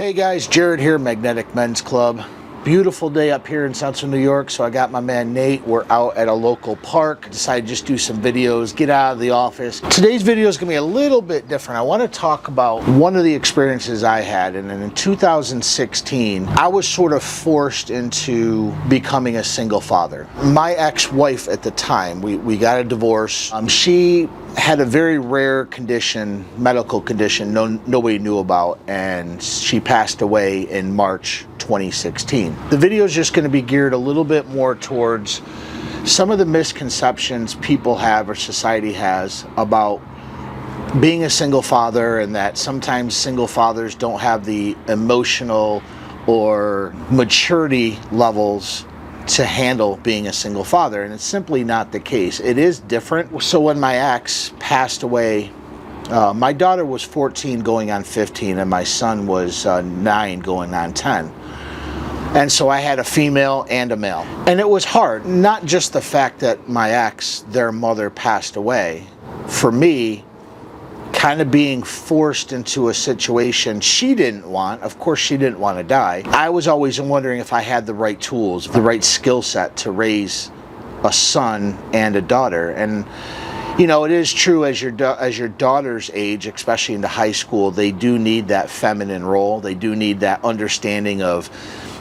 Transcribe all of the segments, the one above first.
Hey guys, Jared here, Magnetic Men's Club. Beautiful day up here in Central New York, so I got my man Nate. We're out at a local park. Decided to just do some videos, get out of the office. Today's video is gonna be a little bit different. I wanna talk about one of the experiences I had, and in 2016, I was sort of forced into becoming a single father. My ex-wife at the time, we got a divorce. She had a very rare condition, medical condition nobody knew about, and she passed away in March 2016. The video is just going to be geared a little bit more towards some of the misconceptions people have or society has about being a single father, and that sometimes single fathers don't have the emotional or maturity levels to handle being a single father, and it's simply not the case. It is different. So when my ex passed away, my daughter was 14 going on 15, and my son was 9 going on 10. And so I had a female and a male. And it was hard, not just the fact that my ex, their mother, passed away. For me, kind of being forced into a situation she didn't want. Of course, she didn't want to die. I was always wondering if I had the right tools, the right skill set to raise a son and a daughter. And you know, it is true, as your daughter's age, especially into high school, they do need that feminine role. They do need that understanding of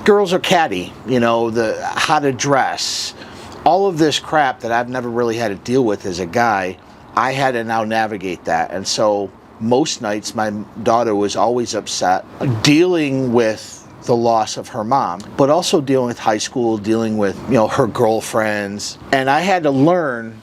girls are catty, you know, the how to dress, all of this crap that I've never really had to deal with as a guy. I had to now navigate that. And so most nights my daughter was always upset, dealing with the loss of her mom, but also dealing with high school, dealing with, you know, her girlfriends. And I had to learn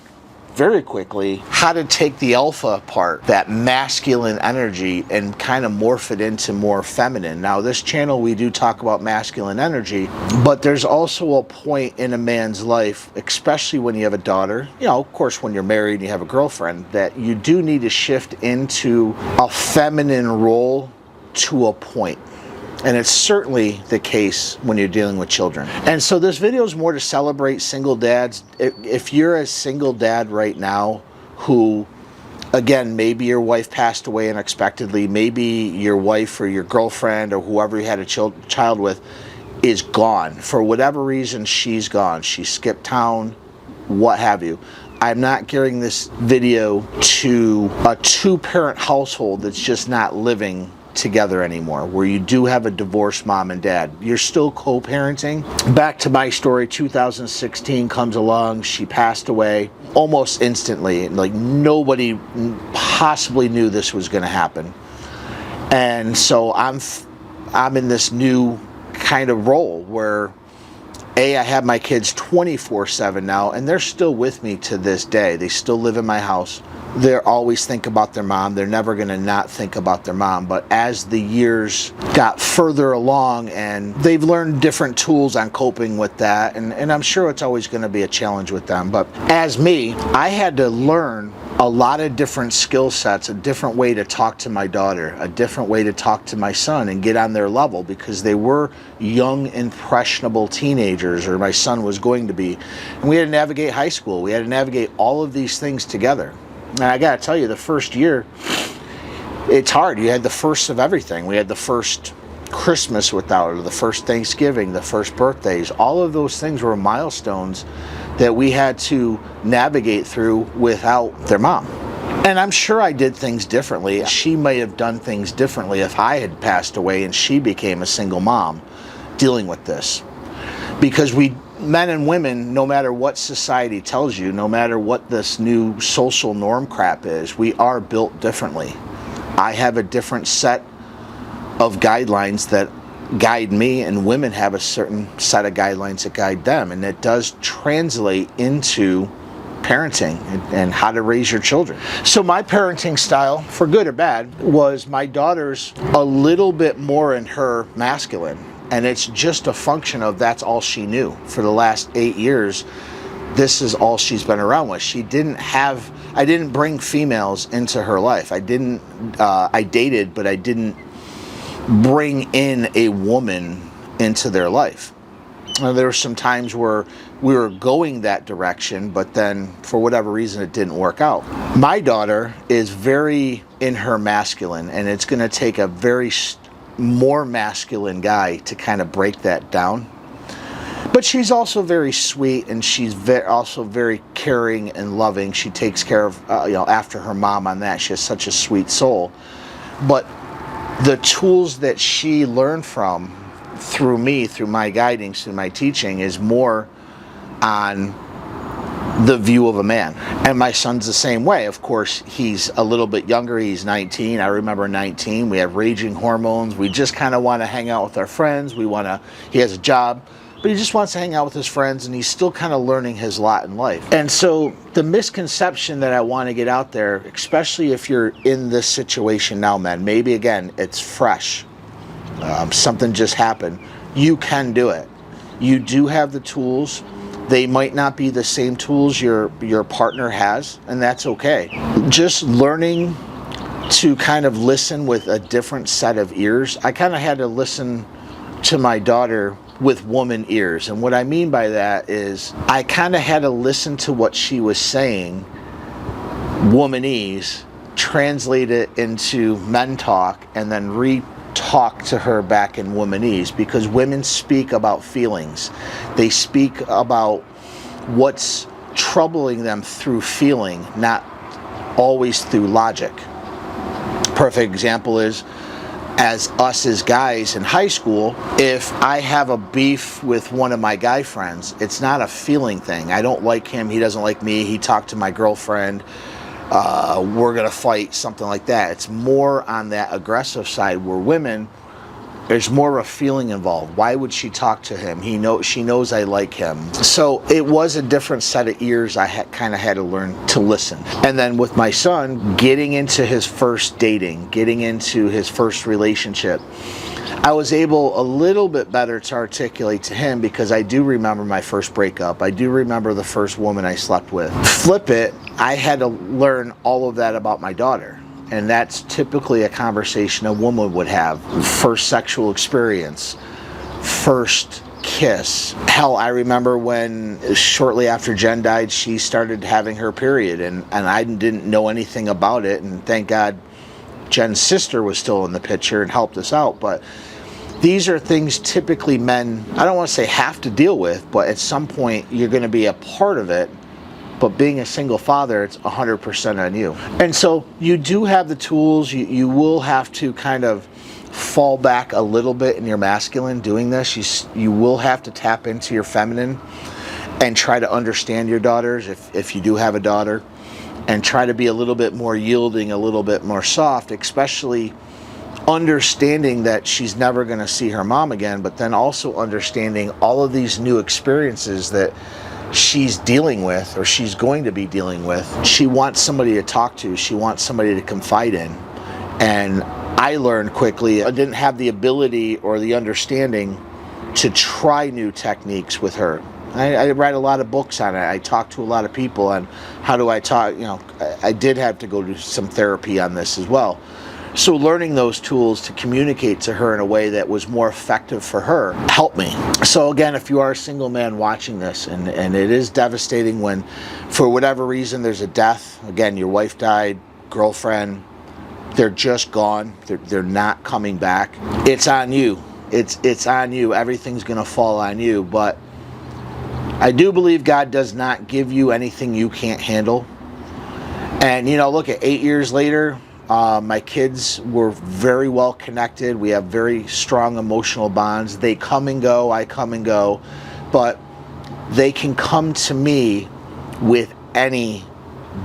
very quickly how to take the alpha part, that masculine energy, and kind of morph it into more feminine. Now, this channel, we do talk about masculine energy, but there's also a point in a man's life, especially when you have a daughter, you know, of course, when you're married and you have a girlfriend, that you do need to shift into a feminine role to a point. And it's certainly the case when you're dealing with children. And so this video is more to celebrate single dads. If you're a single dad right now who, again, maybe your wife passed away unexpectedly, maybe your wife or your girlfriend or whoever you had a child with is gone. For whatever reason, she's gone. She skipped town, what have you. I'm not gearing this video to a two-parent household that's just not living together anymore, where you do have a divorced mom and dad. You're still co-parenting. Back to my story, 2016 comes along, she passed away almost instantly. Like, nobody possibly knew this was going to happen. And so I'm in this new kind of role where I have my kids 24/7 now, and they're still with me to this day. They still live in my house. They always think about their mom. They're never going to not think about their mom. But as the years got further along, and they've learned different tools on coping with that, and I'm sure it's always going to be a challenge with them. But as me, I had to learn a lot of different skill sets, a different way to talk to my daughter, a different way to talk to my son and get on their level, because they were young, impressionable teenagers, or my son was going to be. And we had to navigate high school. We had to navigate all of these things together. And I gotta tell you, the first year, it's hard. You had the first of everything. We had the first Christmas without her, the first Thanksgiving, the first birthdays. All of those things were milestones that we had to navigate through without their mom. And I'm sure I did things differently. She may have done things differently if I had passed away and she became a single mom dealing with this. Because men and women, no matter what society tells you, no matter what this new social norm crap is, we are built differently. I have a different set of guidelines that guide me, and women have a certain set of guidelines that guide them, and it does translate into parenting and how to raise your children. So my parenting style, for good or bad, was my daughter's a little bit more in her masculine. And it's just a function of that's all she knew. For the last 8 years, this is all she's been around with. I didn't bring females into her life. I dated, but I didn't bring in a woman into their life. There were some times where we were going that direction, but then for whatever reason it didn't work out. My daughter is very in her masculine, and it's going to take a very more masculine guy to kind of break that down. But she's also very sweet, and she's also very caring and loving. She takes care of, after her mom on that. She has such a sweet soul. But the tools that she learned from through me, through my guiding, through my teaching, is more on the view of a man. And my son's the same way. Of course, he's a little bit younger. He's 19. I remember 19. We have raging hormones. We just kind of want to hang out with our friends. He has a job, but he just wants to hang out with his friends, and he's still kind of learning his lot in life. And so the misconception that I want to get out there, especially if you're in this situation now, men, maybe again, it's fresh. Something just happened. You can do it. You do have the tools. They might not be the same tools your partner has, and that's okay. Just learning to kind of listen with a different set of ears. I kind of had to listen to my daughter with woman ears. And what I mean by that is I kind of had to listen to what she was saying, womanese, translate it into men talk, and then talk to her back in womanese, because women speak about feelings. They speak about what's troubling them through feeling, not always through logic. Perfect example is, as us as guys in high school, if I have a beef with one of my guy friends, it's not a feeling thing. I don't like him, he doesn't like me, he talked to my girlfriend, we're gonna fight, something like that. It's more on that aggressive side, where women, there's more of a feeling involved. Why would she talk to him? She knows I like him. So it was a different set of ears. I kind of had to learn to listen. And then with my son, getting into his first dating, getting into his first relationship, I was able a little bit better to articulate to him, because I do remember my first breakup. I do remember the first woman I slept with. Flip it, I had to learn all of that about my daughter. And that's typically a conversation a woman would have. First sexual experience, first kiss. Hell, I remember when shortly after Jen died, she started having her period, and I didn't know anything about it. And thank God Jen's sister was still in the picture and helped us out. But these are things typically men, I don't want to say have to deal with, but at some point you're going to be a part of it. But being a single father, it's 100% on you. And so you do have the tools. You will have to kind of fall back a little bit in your masculine doing this. You will have to tap into your feminine and try to understand your daughters, if you do have a daughter, and try to be a little bit more yielding, a little bit more soft, especially understanding that she's never going to see her mom again, but then also understanding all of these new experiences that she's dealing with, or she's going to be dealing with. She wants somebody to talk to. She wants somebody to confide in. And I learned quickly, I didn't have the ability or the understanding to try new techniques with her. I read a lot of books on it. I talked to a lot of people on how do I talk. I did have to go to some therapy on this as well. So learning those tools to communicate to her in a way that was more effective for her helped me. So again, if you are a single man watching this, and it is devastating when, for whatever reason, there's a death. Again, your wife died, girlfriend, they're just gone. They're not coming back. It's on you. It's on you. Everything's going to fall on you. But I do believe God does not give you anything you can't handle. And, look, at 8 years later, my kids were very well connected. We have very strong emotional bonds. They come and go, I come and go, but they can come to me with any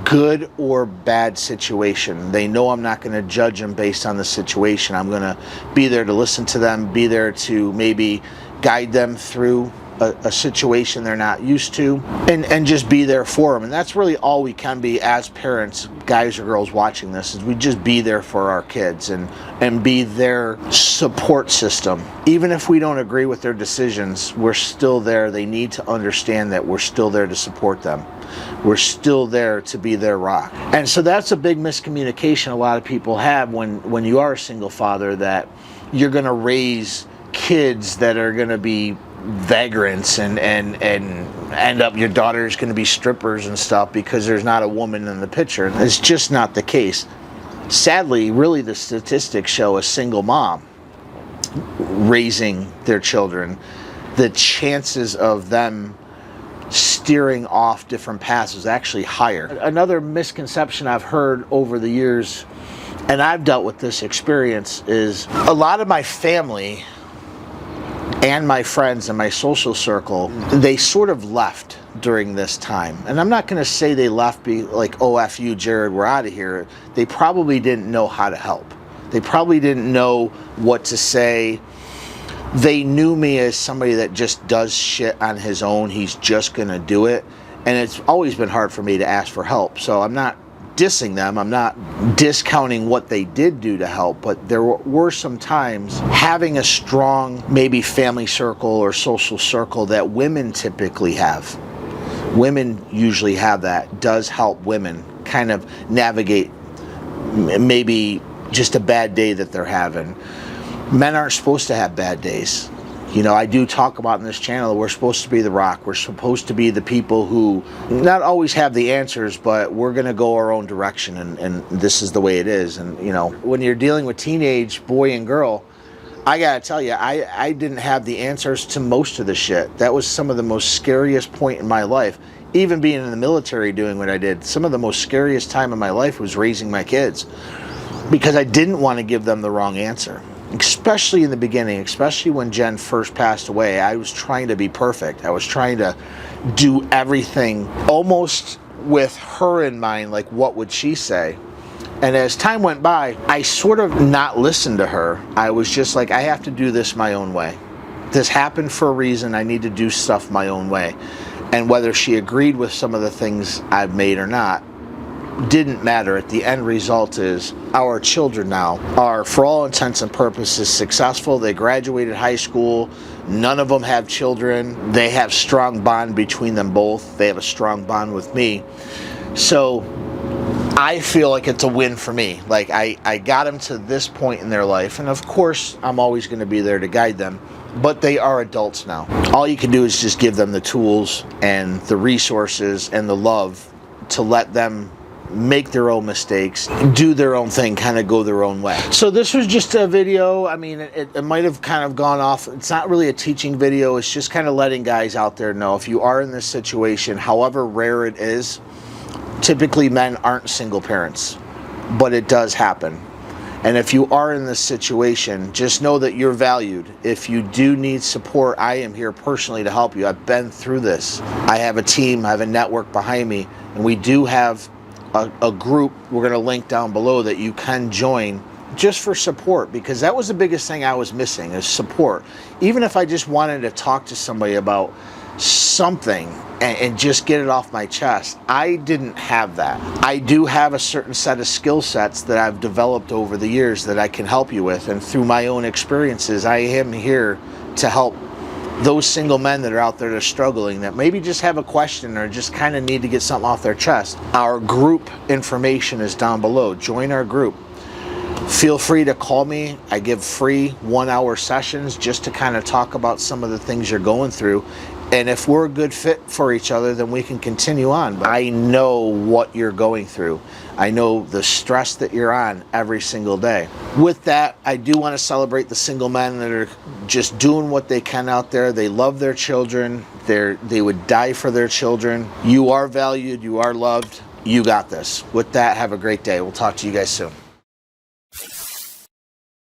good or bad situation. They know I'm not going to judge them based on the situation. I'm going to be there to listen to them, be there to maybe guide them through a situation they're not used to, and just be there for them. And that's really all we can be as parents, guys or girls watching this, is we just be there for our kids and be their support system. Even if we don't agree with their decisions, we're still there. They need to understand that we're still there to support them. We're still there to be their rock. And so that's a big miscommunication a lot of people have when you are a single father, that you're going to raise kids that are going to be vagrants and end up, your daughter's going to be strippers and stuff because there's not a woman in the picture. And it's just not the case. Sadly, really, the statistics show a single mom raising their children, the chances of them steering off different paths is actually higher. Another misconception I've heard over the years, and I've dealt with this experience, is a lot of my family and my friends and my social circle, they sort of left during this time. And I'm not going to say they left be like, oh, F you, Jared, we're out of here. They probably didn't know how to help. They probably didn't know what to say. They knew me as somebody that just does shit on his own. He's just going to do it. And it's always been hard for me to ask for help. So I'm not dissing them. I'm not discounting what they did do to help, but there were some times having a strong maybe family circle or social circle that women typically have. Women usually have that, does help women kind of navigate maybe just a bad day that they're having. Men aren't supposed to have bad days. You know, I do talk about in this channel that we're supposed to be the rock. We're supposed to be the people who not always have the answers, but we're going to go our own direction, and this is the way it is. And, you know, when you're dealing with teenage boy and girl, I got to tell you, I didn't have the answers to most of the shit. That was some of the most scariest point in my life. Even being in the military doing what I did, some of the most scariest time in my life was raising my kids because I didn't want to give them the wrong answer. Especially in the beginning, especially when Jen first passed away, I was trying to be perfect. I was trying to do everything almost with her in mind, like what would she say? And as time went by, I sort of not listened to her. I was just like, I have to do this my own way. This happened for a reason. I need to do stuff my own way. And whether she agreed with some of the things I've made or not, didn't matter. At the end result is our children now are, for all intents and purposes, successful. They graduated high school. None of them have children. They have strong bond between them both. They have a strong bond with me. So I feel like it's a win for me. Like I got them to this point in their life, and of course I'm always going to be there to guide them, but they are adults now. All you can do is just give them the tools and the resources and the love to let them make their own mistakes, do their own thing, kind of go their own way. So this was just a video. I mean, it might have kind of gone off. It's not really a teaching video. It's just kind of letting guys out there know if you are in this situation, however rare it is, typically men aren't single parents, but it does happen. And if you are in this situation, just know that you're valued. If you do need support, I am here personally to help you. I've been through this. I have a team, I have a network behind me, and we do have a group we're going to link down below that you can join just for support, because that was the biggest thing I was missing, is support. Even if I just wanted to talk to somebody about something and just get it off my chest, I didn't have that. I do have a certain set of skill sets that I've developed over the years that I can help you with, and through my own experiences, I am here to help those single men that are out there that are struggling, that maybe just have a question or just kind of need to get something off their chest. Our group information is down below. Join our group. Feel free to call me. I give free 1-hour sessions just to kind of talk about some of the things you're going through. And if we're a good fit for each other, then we can continue on. But I know what you're going through. I know the stress that you're on every single day. With that, I do want to celebrate the single men that are just doing what they can out there. They love their children. They would die for their children. You are valued. You are loved. You got this. With that, have a great day. We'll talk to you guys soon.